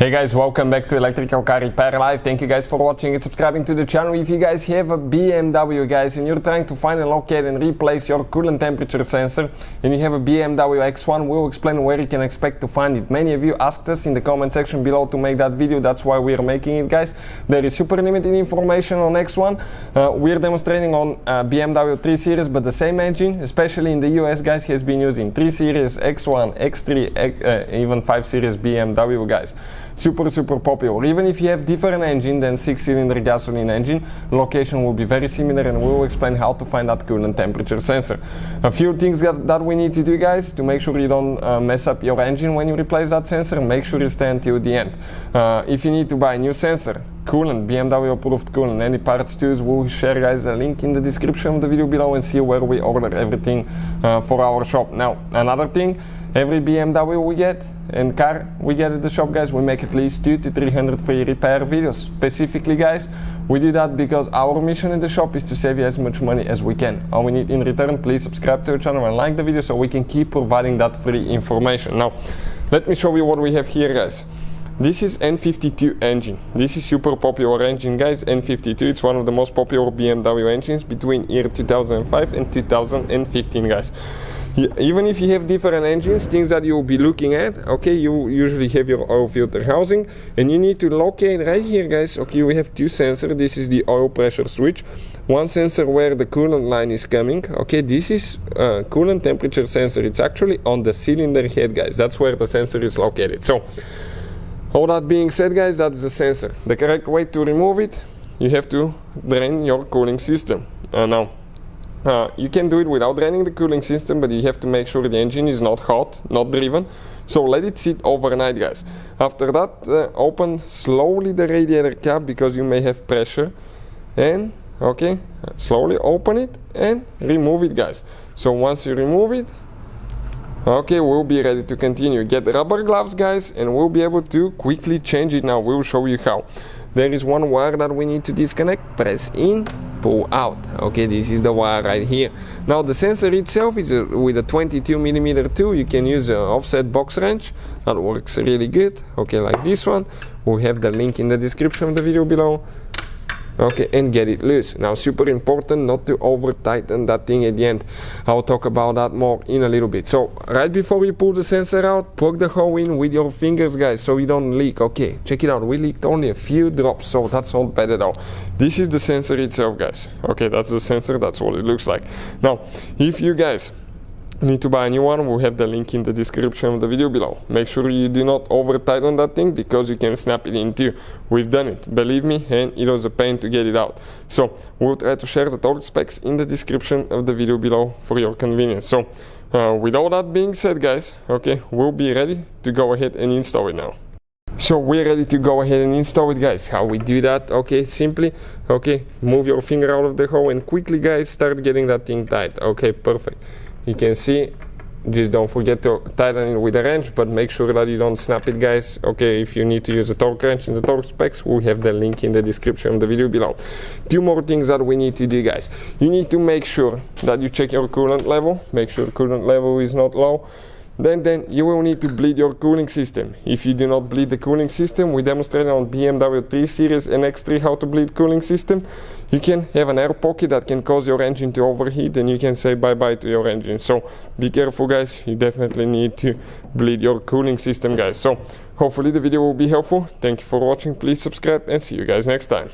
Hey guys, welcome back to Electrical Car Repair Live. Thank you guys for watching and subscribing to the channel. If you guys have a BMW guys and you're trying to find and locate and replace your coolant temperature sensor and you have a BMW X1, we'll explain where you can expect to find it. Many of you asked us in the comment section below to make that video, that's why we're making it guys. There is super limited information on X1. We're demonstrating on BMW 3 Series, but the same engine, especially in the US guys, has been using 3 Series, X1, X3, even 5 Series BMW guys. Super popular. Even if you have different engine than 6-cylinder gasoline engine, location will be very similar, and we will explain how to find that coolant temperature sensor. A few things that we need to do guys to make sure you don't mess up your engine when you replace that sensor. Make sure you stay until the end. If you need to buy a new sensor, coolant, BMW approved coolant, any parts too, we'll share guys a link in the description of the video below and see where we order everything for our shop. Now another thing, every BMW we get and car we get at the shop guys, we make at least 200 to 300 free repair videos. Specifically guys, we do that because our mission in the shop is to save you as much money as we can. All we need in return, please subscribe to our channel and like the video so we can keep providing that free information. Now let me show you what we have here guys. This is N52 engine. This is super popular engine guys. N52, it's one of the most popular BMW engines between year 2005 and 2015 guys. Even if you have different engines, things that you'll be looking at, okay, you usually have your oil filter housing and you need to locate right here guys. Okay, we have two sensors. This is the oil pressure switch, one sensor where the coolant line is coming. Okay, this is coolant temperature sensor. It's actually on the cylinder head guys. That's where the sensor is located. So all that being said guys, that's the sensor. The correct way to remove it, you have to drain your cooling system. You can do it without draining the cooling system, but you have to make sure the engine is not hot, not driven. So let it sit overnight guys. After that, open slowly the radiator cap because you may have pressure, and okay, slowly open it and remove it guys. So once you remove it, okay, we'll be ready to continue. Get rubber gloves guys and we'll be able to quickly change it. Now we'll show you how. There is one wire that we need to disconnect. Press in, pull out. Okay, this is the wire right here. Now the sensor itself is with a 22mm tool. You can use an offset box wrench. That works really good. Okay, like this one. We have the link in the description of the video below. Okay, and get it loose. Now super important not to over tighten that thing at the end. I'll talk about that more in a little bit. So right before you pull the sensor out, plug the hole in with your fingers guys so you don't leak. Okay, check it out, we leaked only a few drops, so that's not bad at all. This is the sensor itself guys. Okay, that's the sensor, that's what it looks like. Now if you guys need to buy a new one, we'll have the link in the description of the video below. Make sure you do not over tighten that thing because you can snap it in two. We've done it, believe me, and it was a pain to get it out. So we'll try to share the torque specs in the description of the video below for your convenience. So with all that being said guys, okay, we'll be ready to go ahead and install it now. So we're ready to go ahead and install it guys. How we do that? Okay, simply, okay, move your finger out of the hole and quickly guys start getting that thing tight. Okay, perfect. You can see, just don't forget to tighten it with a wrench, but make sure that you don't snap it guys. Okay, if you need to use a torque wrench in the torque specs, we have the link in the description of the video below. Two more things that we need to do guys. You need to make sure that you check your coolant level, make sure coolant level is not low. Then you will need to bleed your cooling system. If you do not bleed the cooling system, we demonstrated on BMW 3 Series and X3 how to bleed cooling system. You can have an air pocket that can cause your engine to overheat and you can say bye-bye to your engine. So be careful guys, you definitely need to bleed your cooling system guys. So hopefully the video will be helpful. Thank you for watching, please subscribe and see you guys next time.